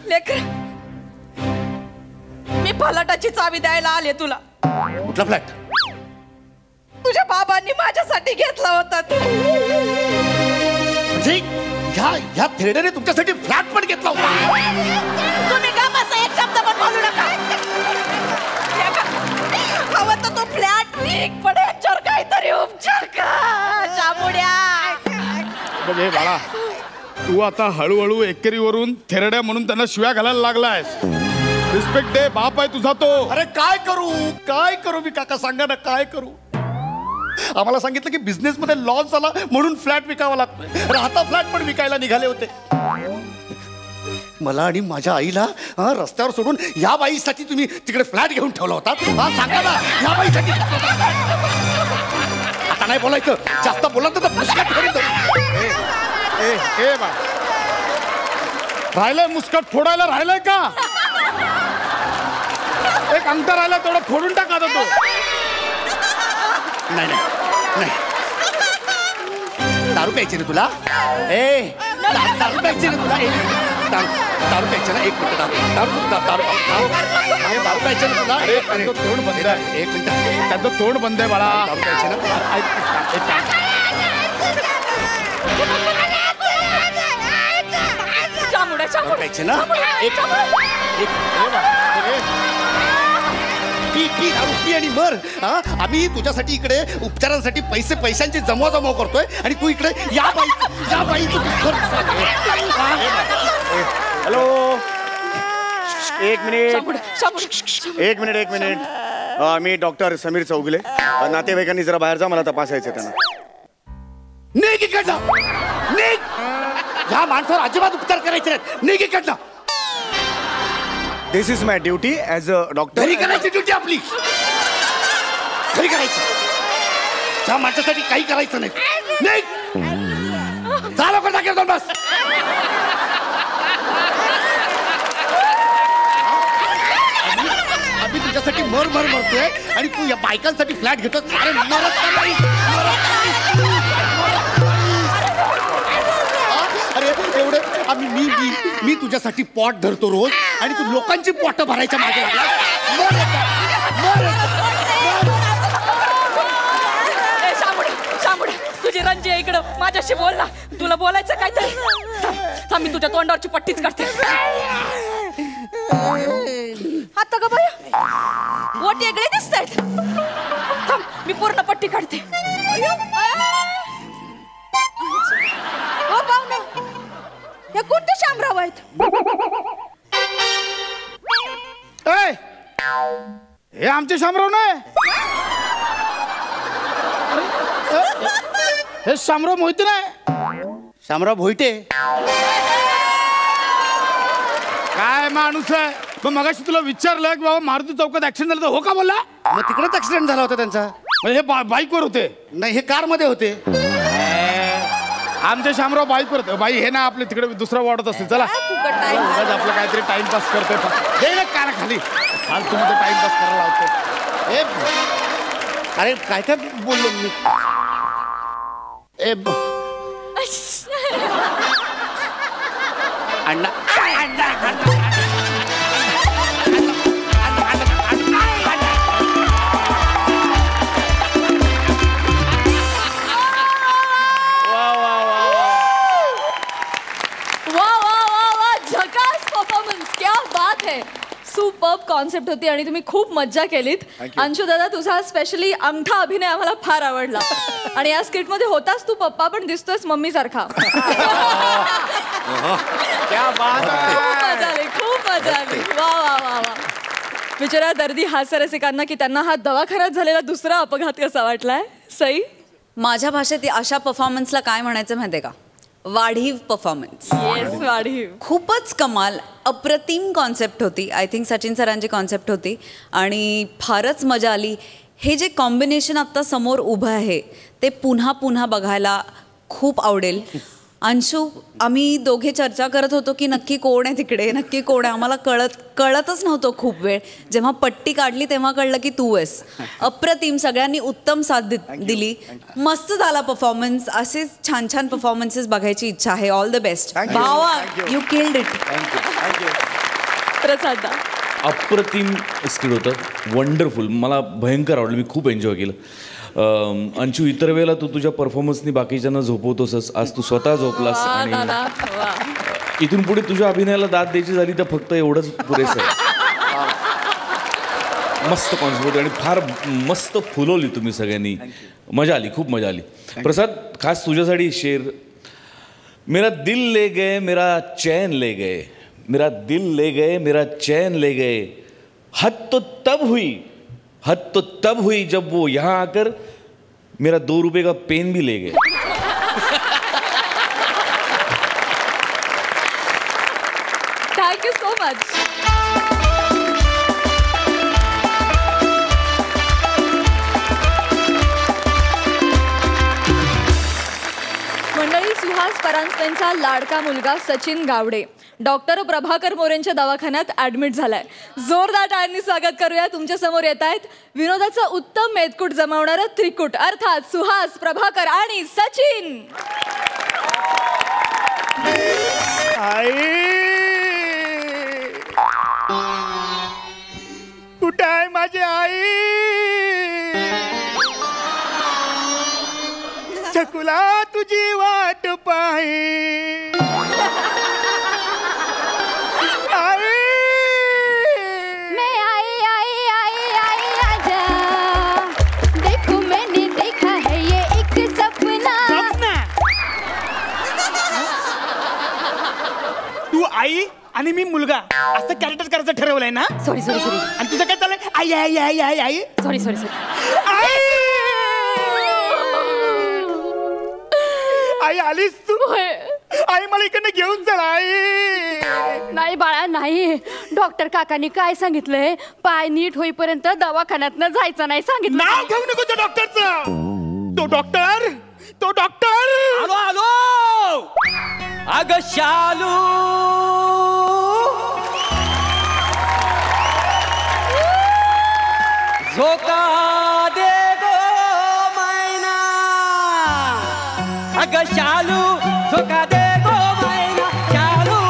लेकर, मी फलाटाची चावी द्यायला आले तुला. कुठला फ्लॅट? तुझ्या बाबांनी माझ्यासाठी घेतला होता. म्हणजे ह्या थेरडेने तुमच्यासाठी फ्लॅट पण घेतला होता? तुम्ही का बसा, एक शब्द पण बोलू नका. हवं तर तो फ्लॅट विक, पण याच्यावर काहीतरी उपचार का शामुड्या. बघ हे बाळा, तू आता हळूहळू एकेरीवरून थेरड्या म्हणून त्यांना शिव्या घालायला लागलायस. रिस्पेक्ट दे, बाप आहे तुझा तो. अरे काय करू मी काका, सांगा ना काय करू? आम्हाला सांगितलं की बिझनेस मध्ये लॉस झाला म्हणून फ्लॅट विकावा लागतोय. आता फ्लॅट पण विकायला निघाले होते. मला आणि माझ्या आईला रस्त्यावर सोडून या बाईसाठी तुम्ही तिकडे फ्लॅट घेऊन ठेवला होता. सांगा ना, या बाईसाठी. आता नाही बोलायचं, जास्त बोलत तर मुस्कट फोडून बा राहिलंय मुस्कट फोडायला राहिलंय का? एक अंतर राहिला तेवढं फोडून टाका तो. नाही नाही नाही, दारू प्यायची ना तुला? दारू प्यायची ना तुला? दारू प्यायची ना? एक मिनिट, दारू प्यायची ना तुला? त्यांचं तोंड बंद आहे. एक मिनिट, त्यांचं तोंड बंद आहे बाळा. दारू प्यायची ना? दारू प्यायची ना? पी दारू पी आणि मर. आम्ही तुझ्यासाठी इकडे उपचारांसाठी पैशांची जमवा करतोय आणि तू इकडे या बाईचं हॅलो, एक मिनिट. मी डॉक्टर समीर चौगुले. नातेवाईकांनी जरा बाहेर जा, मला तपासायचं त्यांना. निघ इकडनं, निघ. ह्या माणसावर अजिबात उपचार करायचे नाहीत. निघ इकडनं. This is my duty as a doctor. घरी करायची ड्युटी आपली, घरी करायची. त्या माणसासाठी काही करायचं नाही. निघ, जा लवकर टाकेल दोन बस. आम्ही तुझ्यासाठी मरतोय आणि तू या बायकांसाठी फ्लॅट घेतो. अरे मरत नाही. अरे एवढे मी तुझ्यासाठी पॉट धरतो रोज आणि तू लोकांची पोट भरायच्या मागे लागला. तुझी रंजी इकडं माझ्याशी बोल ना. तुला बोलायचं काय तर थांब, मी तुझ्या तोंडावरची पट्टीच करते. आता का बाया बोट वेगळे दिसत आहेत. थांब, मी पूर्ण पट्टी काढते. हे कोणते शामराव आहेत? हे आमचे शामराव नाही. हे शामराव मोहिते नाही. शामराव भोईटे काय माणूस आहे. मग मगाशी तुला विचारलं की बाबा मारुती चौकात ऍक्सिडेंट झाला, तर हो का बोलला? मग तिकडेच ऍक्सिडेंट झाला होता त्यांचा. हे बाईकवर होते? नाही, हे कार मध्ये होते. आमचे शामराव बाईकवर होते. बाई हे ना आपले तिकडे दुसरा वाढत असते. चला आपलं काहीतरी टाइमपास करतोय. दे ना कार खाली. आज तुम्ही तो टाइमपास करायला लावतो. अरे काय बोललो मी? अण्णा सुपर्ब कॉन्सेप्ट होती आणि तुम्ही खूप मज्जा केलीत. अंशू दादा, तुझा स्पेशली अंगठा अभिनय आम्हाला फार आवडला. आणि या स्किट मध्ये होतास तू पप्पा, पण दिसतोयस मम्मी सारखा. खूप मजा आली. वा वा वा वा. बिचारा दर्दी हास्यरसिकांना की त्यांना हा दवाखान्यात झालेला दुसरा अपघात कसा वाटलाय. सई, माझ्या भाषेत अशा परफॉर्मन्सला काय म्हणायचं माहितीये का? वाढीव परफॉर्मन्स. येस, वाढीव. खूपच कमाल, अप्रतिम कॉन्सेप्ट होती. आय थिंक सचिन सरांची कॉन्सेप्ट होती आणि फारच मजा आली. हे जे कॉम्बिनेशन आत्ता समोर उभं आहे ते पुन्हा पुन्हा बघायला खूप आवडेल. अंशू, आम्ही दोघे चर्चा करत होतो की नक्की कोण आहे तिकडे, नक्की कोण आहे. आम्हाला कळतच नव्हतं खूप वेळ. जेव्हा पट्टी काढली तेव्हा कळलं की तू आहेस. अप्रतिम, सगळ्यांनी उत्तम साथ दिली. मस्त झाला परफॉर्मन्स. असेच छान छान परफॉर्मन्सेस बघायची इच्छा आहे. ऑल द बेस्ट भावा, यू किल्ड इट. प्रसाद, अप्रतिम स्किट होतं. वंडरफुल, मला भयंकर आवडलं. मी खूप एन्जॉय केलं. अंशू, इतर वेळेला तू तुझ्या परफॉर्मन्सनी बाकीच्यांना झोपवतोसच, आज तू स्वतः झोपलास. आणि इथून पुढे तुझ्या अभिनयाला दाद द्यायची झाली तर फक्त एवढंच पुरेसं आहे. मस्त कॉन्सेप्ट होती आणि फार मस्त फुलवली तुम्ही सगळ्यांनी. मजा आली, खूप मजा आली. प्रसाद, खास तुझ्यासाठी शेर. मेरा दिल ले गए, मेरा चैन ले गए, मेरा दिल ले गए, मेरा चैन ले गए. हद तो तब हुई जब वो यहाँ आकर मेरा 2 रुपए का पेन भी ले गए. Thank you so much. मंडळी, सुहास परांजपेंचा लाडका मुलगा सचिन गावडे डॉक्टर प्रभाकर मोरेंच्या दवाखान्यात ऍडमिट झालाय. जोरदार टाळ्यांनी स्वागत करूया. तुमच्या समोर येत आहेत विनोदाचा उत्तम मेदकूट जमावणारं त्रिकूट अर्थात सुहास, प्रभाकर आणि सचिन. कुठे आहे माझी आई? चकुला तुझी वाट पाही. मैं आई आई आई आई आजा, देखो मैंने देखा है ये एक सपना. तू आई आणि मी मुलगा असं कॅरेक्टर करायचं ठरवलंय ना? Sorry sorry sorry. आणि तुझं काय चाललंय? आई आई आई आई आई. Sorry sorry sorry. आई आलीस तू? आई मला इकडनं घेऊन चल आई. नाही बाळा नाही. डॉक्टर काकांनी काय सांगितलंय, पाय नीट होईपर्यंत दवाखान्यात जायचं नाही सांगितलं. नाव घेऊ नको त्या डॉक्टरचं. तो डॉक्टर आलो आलो. अग शालू, झोका दे गो मैना. अग शालू, झोका दे गो मैना. शालू,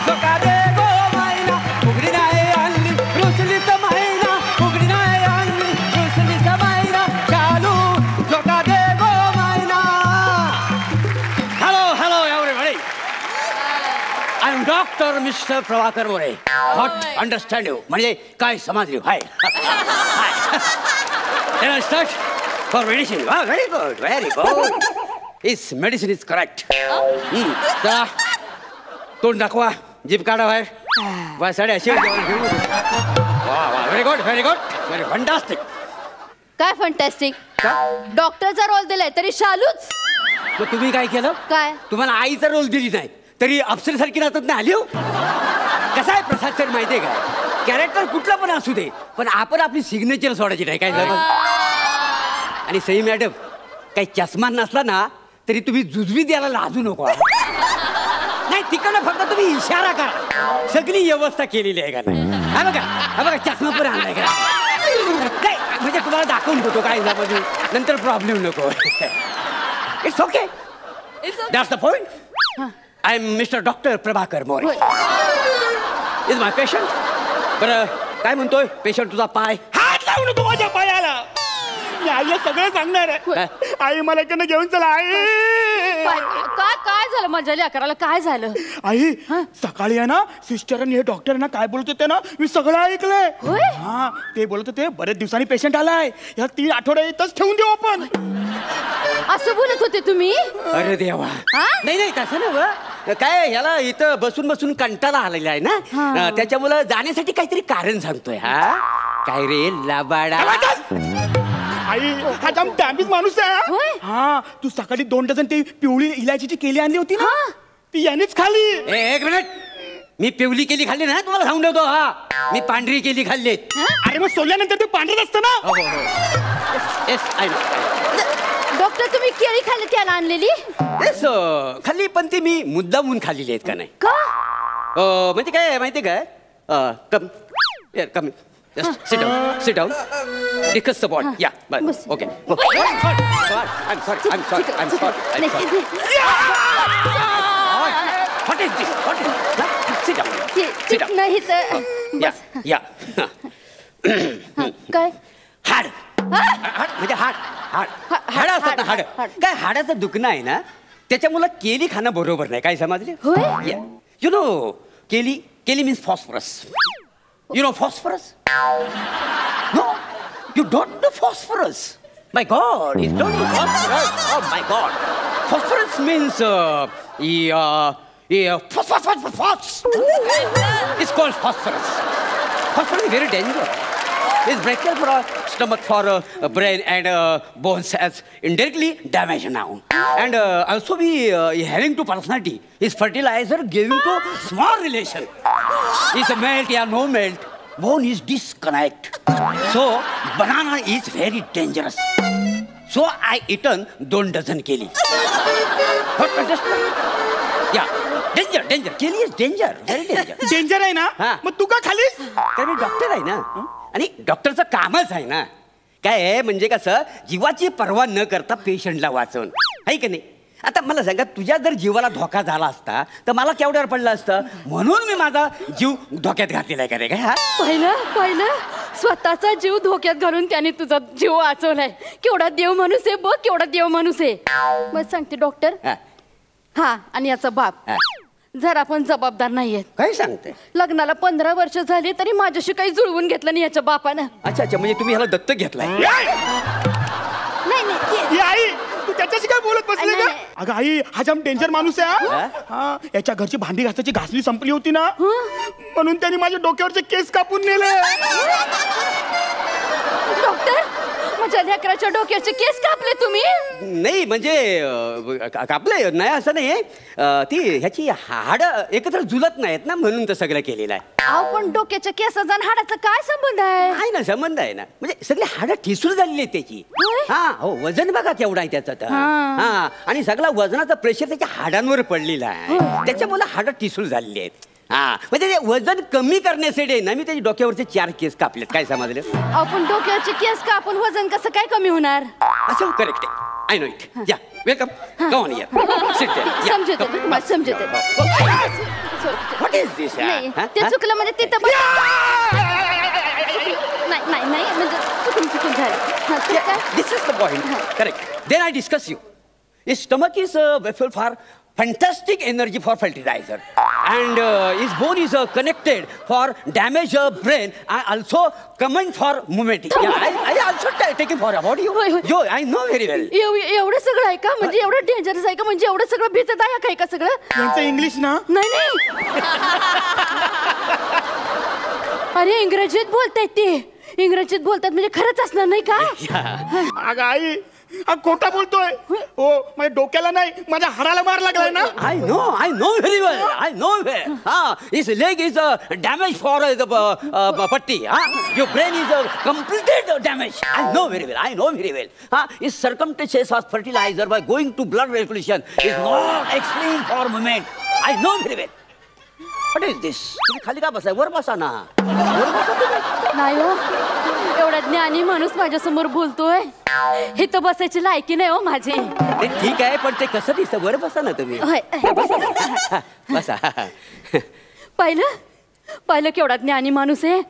झोका दे गो मैना. उघडी नाही आणली रुसलीच मैना. उघडी नाही आणली रुसलीच मैना. शालू, झोका दे गो मैना. Hello hello everybody. I am doctor mister Prabhakar More. What understand you म्हणजे काय समजली? Hi start for medicine. Very good very good. Is medicine is correct. तोंड दाखवा, जीभ काढा बाहेर. वासाडे अशी. वा वा very good very good very fantastic. काय फंटॅस्टिक. डॉक्टरचा रोल दिलाय तरी शालूच. मग तुम्ही काय केलं? काय? तुम्हाला आईचा रोल दिली नाही तरी अप्सरेसारखी राहतात ना आली हो. कसं आहे प्रसाद सर माहितीये का, कॅरेक्टर कुठलं पण असू दे पण आपण आपली सिग्नेचर सोडायची नाही. काय झालं? आणि सई मॅडम, काही चष्मा नसला ना तरी तुम्ही जुजवी द्यायला लाजू नको. नाही तिकडनं फक्त तुम्ही इशारा करा. सगळी व्यवस्था केलेली आहे का नाही? हा बघा चष्मा पण आणलाय का काय म्हणजे तुम्हाला दाखवून देतो काय झालं नंतर प्रॉब्लेम नको. It's okay. That's the point. I am mister doctor Prabhakar More. Is my patient. बरं काय म्हणतोय पेशंट तुझा पाय? हात लावू नको माझ्या पायाला. मी आईला सगळं सांगणार आहे. आई मला इकडनं घेऊन चला आई. काय काय झालं माझ्या लेकराला? काय झालं? आई सकाळी आहे ना सिस्टरांनी हे डॉक्टरांना काय बोलत होते ना मी सगळं ऐकलंय. हा ते बोलत होते बरेच दिवसांनी पेशंट आलाय, या 3 आठवड्या इथंच ठेवून देऊ आपण. असं बोलत होते तुम्ही? अरे देवा. नाही नाही तसं ना काय ह्याला इथं बसून बसून कंटाळा आलेला आहे ना त्याच्यामुळं जाण्यासाठी काहीतरी कारण सांगतोय. हा काय रे लाबाडा. आई हा जाम डॅमेज माणूस आहे. हा तू सकाळी 2 डझन ती पिवळी इलायचीची केली आणली होती ना ती यानेच खाली. एक मिनिट. मी पिवली केली खाल्ली ना तुम्हाला सांगून ठेवतो. हा मी पांढरी केली खाल्ली. अरे मग सोडल्यानंतर ते पांढरच असतं ना. Yes I know. डॉक्टर तुम्ही केळी खाल्ली त्याला आणलेली? येस खाल्ली पण ती मी मुद्दामून खाल्लेली आहेत का नाही. का? म्हणजे काय माहिती काय कम कम sit down discuss the point. Yeah but okay I'm sorry what is this sit down नाही तर yeah काय? हाड म्हणजे हाड असतात ना. हाड काय हाडाचं दुखणं आहे ना त्याच्यामुळे केली खाणं बरोबर नाही. काय समजले? यु नो केली means phosphorus. You know phosphorus? No, you don't know phosphorus. My God, you don't know phosphorus. Oh my God, phosphorus means phosphorus. It's called phosphorus. Phosphorus is very dangerous. It's breakable for our stomach, for brain and bones as indirectly damaged now. And also we having to personality is fertilizer giving to small relation. Is a melt or no melt? Bone is disconnect. So banana is very dangerous. So I eaten 2 dozen keli. What understand? Yeah. Danger. Keli is danger. Very danger. Danger आहे ना हा. मग तू का खालीस तर मी डॉक्टर आहे ना आणि डॉक्टरचं कामच आहे ना काय आहे म्हणजे कसं जीवाची पर्वा न करता पेशंटला वाचवण आहे की नाही. आता मला सांगा तुझ्या जर जीवाला धोका झाला असता तर मला केवढ्यावर पडलं असतं म्हणून मी माझा जीव धोक्यात घातलेला आहे का रे काय हा पहिलं स्वतःचा जीव धोक्यात घालून त्याने तुझा जीव वाचवलाय. केवढा देव माणूस आहे बघ केवढा देव माणूस आहे. मग सांगते डॉक्टर हा. हा आणि याचा बाप हा. जर आपण जबाबदार नाहीयेत. काय सांगते लग्नाला 15 वर्ष झाली तरी माझ्याशी काही जुळवून घेतलं नाही याच्या बापानं. अच्छा म्हणजे तुम्ही ह्याला दत्तक घेतलाय. नाही ही आई तू त्याच्याशी काय बोलत बसले का नाही. अगं आई हा जाम डेंजर माणूस आहे हा. हा याच्या घरची भांडी घासायची घासणी संपली होती ना म्हणून त्यांनी माझ्या डोक्यावरचे केस कापून नेले. डॉक्टर माझ्या लेकराच्या डोक्याचे केस कापले तुम्ही. नाही म्हणजे कापले नाही असं नाही ती ह्याची हाड एकत्र जुलत नाहीत ना म्हणून तर सगळं केलेलं आहे. अहो पण डोक्याच्या केसाचा आणि हाडाचा काय संबंध आहे. आहे ना संबंध आहे ना म्हणजे सगळी हाडं ठिसूळ झालेली आहेत त्याची. हा हो वजन बघा केवढा आहे त्याचं तर हा आणि सगळा वजनाचा प्रेशर त्याच्या हाडांवर पडलेला आहे त्याच्यामुळे हाडं ठिसूळ झालेली आहेत. हा म्हणजे ते वजन कमी करण्यासाठी ना मी त्याच्या डोक्यावरचे 4 केस कापलेत. काय समजलं. आपण डोक्याचे केस कापून वजन कसं काय कमी होणार. असं करेक्ट आहे. I know it. या वेलकम गो ऑन या सिट देयर. समजते तुम्हाला समजते. व्हॉट इज दिस. नाही ते चुकलं म्हणजे तिथं नाही म्हणजे चुकून झालं. This is the point. Correct. Then I discuss you. His stomach is vessel for fantastic energy for fertilizer, and his bone is connected for damage brain. I also comment for movement. Yeah, I also taking for about you. Yo, I know very well. एवढं सगळं आहे का म्हणजे एवढं डेंजरस आहे का म्हणजे एवढं सगळं भीतदायक आहे का सगळं. यांचं इंग्लिश ना नाही अरे इंग्रजीत बोलतायत ते. इंग्रजीत बोलतात म्हणजे खरंच असणार नाही का. अगं आई हा खोटा बोलतोय. हो माझ्या डोक्याला नाही माझ्या हाडाला मार लागलाय ना. I know very well. I know well. His leg is damaged for the patti. Your brain is completed damage. I know very well. His circumstances of fertilizer by going to blood circulation is not extreme for movement. I know very well. What is this? तुम्ही खाली का बसाय वर बसा ना. वर बसा तुम्ही. नाही हो एवढा ज्ञानी माणूस माझ्या समोर बोलतोय हे तर बसायची लायकी नाही हो माझी. ते ठीक आहे पण ते कसं दिसतं वर बसा ना तुम्ही. बसा. पहिलं केवढा ज्ञानी माणूस आहे.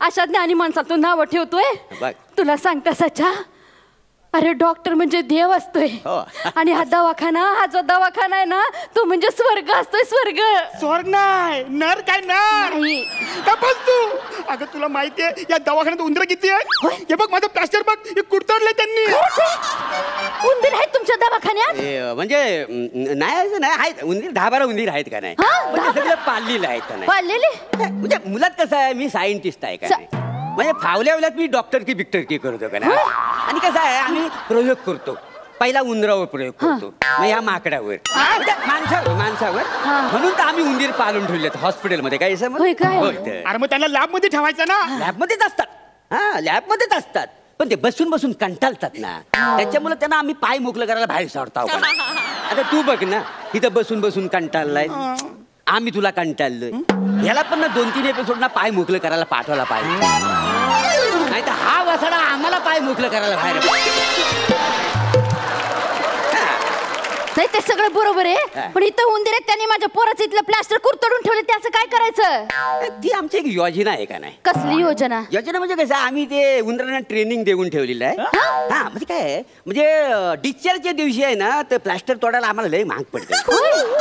अशा ज्ञानी माणसाला तू नाव ठेवतोय. तुला सांगता सच्चा अरे डॉक्टर म्हणजे देव असतोय आणि हा दवाखाना हा जो दवाखाना आहे ना तो म्हणजे स्वर्ग असतोय. स्वर्ग नाही नर काय नर का बस तू. अगं तुला माहितीये या दवाखान्यात उंदर किती आहे. हे बघ माझं प्लास्टर बघ हे कुडतडलंय त्यांनी. उंदीर आहेत तुमच्या दवाखान्यात. म्हणजे नाही आहेत उंदीर 10-12 उंदीर आहेत का नाही सगळं पाळलेलं आहेत का नाही. पाळलेले म्हणजे मुलात कसं आहे मी सायंटिस्ट आहे का नाही म्हणजे फावल्या वेळात मी डॉक्टर की करतो का नाही. आणि कसं आहे आम्ही प्रयोग करतो. पहिला उंदरावर प्रयोग करतो मग ह्या माकडावर माणसावर म्हणून तर आम्ही उंदीर पाळून ठेवलेत हॉस्पिटलमध्ये. काय अरे मग त्यांना लॅब मध्ये ठेवायचं ना. लॅबमध्येच असतात. लॅबमध्येच असतात पण ते बसून कंटाळतात ना त्याच्यामुळे त्यांना आम्ही पाय मोकळं करायला बाहेर सोडतो. आता तू बघ ना इथं बसून कंटाळलाय. आम्ही तुला कंटाळलोय. ह्याला पण ना 2-3 एपिसोड ना पाय मोकळं करायला पाठवायला पाहिजे. नाही तर हा वसाडा आम्हाला पाय मोकळं करायला बाहेर. नाही ते सगळं बरोबर आहे पण इथं उंदीर आहेत त्यांनी माझ्या पोराचं इथलं प्लास्टर कुरतडून ठेवले त्याचं काय करायचं. ती आमची एक योजना आहे का नाही. कसली योजना. योजना म्हणजे कसं आम्ही ते उंदरांना ट्रेनिंग देऊन ठेवलेलं आहे. हा म्हणजे काय म्हणजे डिस्चार्जच्या दिवशी आहे ना तर प्लास्टर तोडायला आम्हाला लय महाग पडतं.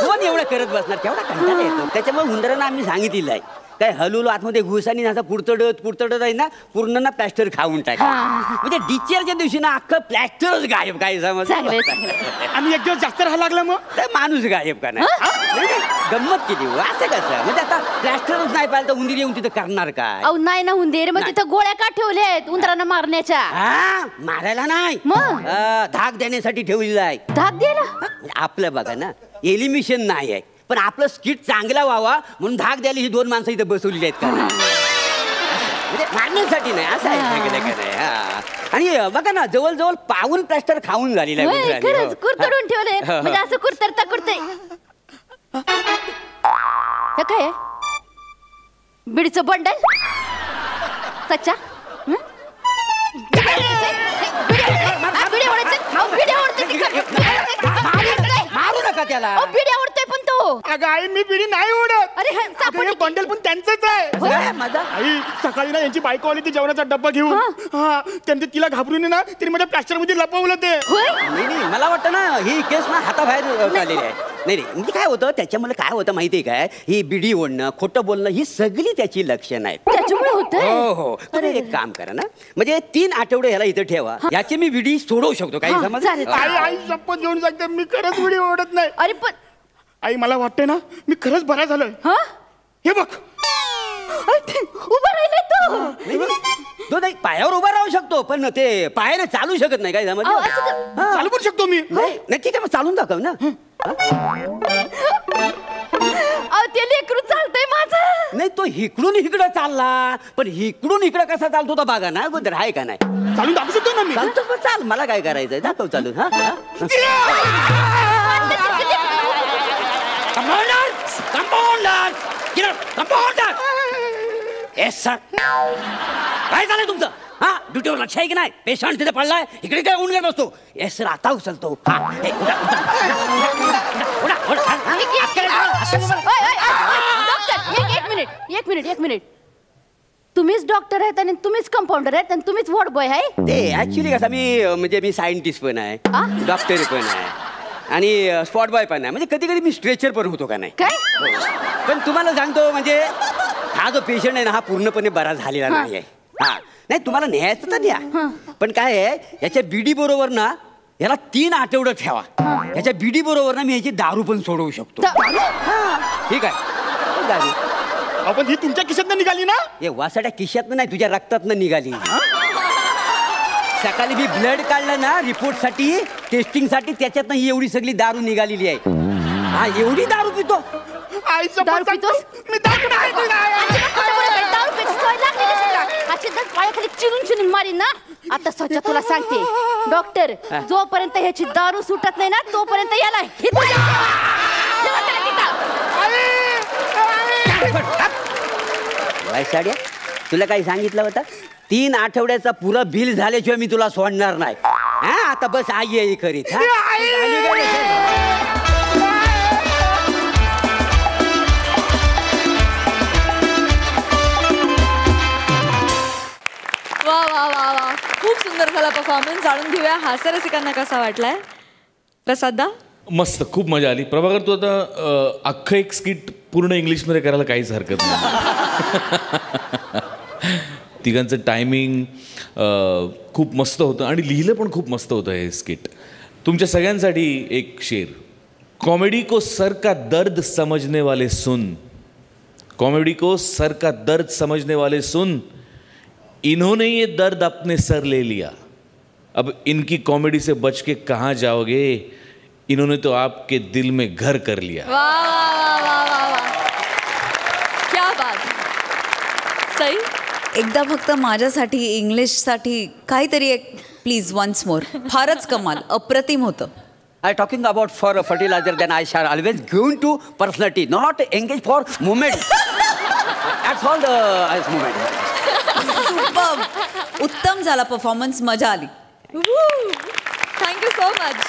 कोण एवढं करत बसणार केवढा कंटाळा येतो. त्याच्यामुळे उंदरांना आम्ही सांगितलेलं आहे काय हलवलो आतमध्ये घुसानी ना पुरतडत आहे ना पूर्ण ना प्लॅस्टर खाऊन टाक म्हणजे डिस्चार्जच्या दिवशी ना अख्खं प्लॅस्टरच गायब. काय समज. आणि एक दिवस जास्त राहायला लागला मग माणूस गायब का नाही. गंमत केली असं कसं म्हणजे आता प्लॅस्टरच नाही पाहिलं तर उंदीर येऊन तिथं करणार काय. नाही ना उंदीर मग तिथं गोळ्या का ठेवल्या आहेत उंदरांना मारण्याच्या. मारायला नाही मग धाक देण्यासाठी ठेवलेला आहे. धाक द्यायला आपलं बघा ना एलिमिशन नाही आहे पण आपलं स्किट चांगला व्हावा म्हणून धाक द्यायला ही 2 माणसं इथं बसवलेली आहेत का म्हणजे मारण्यासाठी नाही असं आहे का नाही हा. आणि बघा ना जवळजवळ पाऊल प्लास्टर खाऊन झालेला आहे होय, मित्रांनी. खरंच कुरतडून ठेवलंय हो. म्हणजे असं कुरतडता कुरतय हे काय आहे? बिडीचं बंडल सच्चा हं? मारू नका त्याला बिडी आवडतोय पण तो अगं आई मी बिडी नाही ओढत. अरे हा, सापडली. बंडल पण त्यांचंच आहे. माझा आई सकाळी ना यांची बायको आली ती जेवणाचा डब्बा घेऊन हा त्यांनी तिला घाबरून ना तिने माझ्या प्लास्टर मध्ये लपवलं ते. नाही मला वाटतं ना ही केस ना हाताबाहेर चाललेली आहे. नाही म्हणजे काय होतं त्याच्यामुळे काय होतं माहितीये काय ही बिडी ओढणं खोटं बोलणं ही सगळी त्याची लक्षणं आहेत. त्याच्यामुळे होतंय. हो तुम्ही एक काम करा ना म्हणजे 3 आठवडे ह्याला इथं ठेवा याची मी बिडी सोडवू शकतो काही समज. आई आई शपथ घेऊन सांगते मी खरंच बिडी ओढत नाही. अरे पण आई मला वाटतंय ना मी खरंच बरा झालोय. हे बघ उभा राहिलाय तो नाही पायावर उभा राहू शकतो पण ते पायाने चालू शकत नाही काय समज. चालू करू शकतो मी. नाही ठीक आहे मग चालून दाखव ना. ते लेकरू चालतंय माझं. नाही तो इकडून इकडं चालला पण इकडून इकडं कसा चालतो तो बघा ना अगोदर आहे का नाही. चालून दाखवू शकतो ना मी. चालतो पण चाल मला काय करायचंय दाखव चालून. हा काय झालंय तुमचं हा ड्युटीवर लक्ष आहे की नाही पेशंट तिथे पडलाय इकडे काय ऊन घेत असतो. येस सर आता उचलतो. एक मिनिट तुम्हीच डॉक्टर आहेत आणि तुम्हीच कंपाऊंडर आहेत आणि तुम्हीच वॉर्ड बॉय आहे. ते ऍक्च्युली कसं मी सायंटिस्ट पण आहे डॉक्टर पण आहे आणि स्पॉट बॉय पण आहे म्हणजे कधी कधी मी स्ट्रेचर पण होतो का नाही काय. पण तुम्हाला सांगतो म्हणजे हा जो पेशंट आहे ना हा पूर्णपणे बरा झालेला नाही आहे. हा नाही तुम्हाला न्यायचं तर न्या पण काय आहे याच्या बिडी बरोबर ना याला 3 आठवडे ठेवा. याच्या बिडी बरोबर ना मी याची दारू पण सोडवू शकतो. ठीक आहे दारू आपण ही तुमच्या खिशातनं निघाली ना. हे वासाड्या खिशातनं नाही तुझ्या रक्तातनं निघाली. सकाळी मी ब्लड काढलं ना रिपोर्ट साठी टेस्टिंग साठी त्याच्यातनं ही एवढी सगळी दारू निघालेली आहे. हा एवढी दारू पितो. आई दारू पितोस? मी दारू नाही पित. दारू पितो सोय लागली कशाला? पायाखाली चिरून मारीन ना. आता स्वच्छ तुला सांगते डॉक्टर जोपर्यंत ह्याची दारू सुटत नाही ना तोपर्यंत याला साड्या तुला काही सांगितलं होतं 3 आठवड्याचा पुरं बिल झाल्याशिवाय मी तुला सोडणार नाही. हा आता बस आई करीत. वा वा वा वा खूप सुंदर झाला परफॉर्मन्स. जाणून घेऊया हास्यरसिकांना कसा वाटलाय. प्रसादा मस्त खूप मजा आली. प्रभाकर तू आता अख्खं एक स्किट पूर्ण इंग्लिशमध्ये करायला काहीच हरकत नाही. तिघांचं टायमिंग खूप मस्त होतं आणि लिहिलं पण खूप मस्त होतं हे स्किट. तुमच्या सगळ्यांसाठी एक शेर. कॉमेडी को सर का दर्द समझने वाले सुन, कॉमेडी को सर का दर्द समझने वाले सुन, इन्होंने ये दर्द अपने सर ले लिया, अब इनकी कॉमेडी से बच के कहाँ जाओगे, इन्होंने तो आपके दिल में घर कर लिया. वाह वाह वाह वाह वाह क्या बात. सई एकदा फक्त माझ्यासाठी इंग्लिशसाठी काहीतरी एक प्लीज वन्स मोर. फारच कमाल अप्रतिम होतं. I talking about for a fertilizer then I shall always given to personality not engage for movement. That's all the movement. उत्तम झाला परफॉर्मन्स. मजा आली. Thank you so much.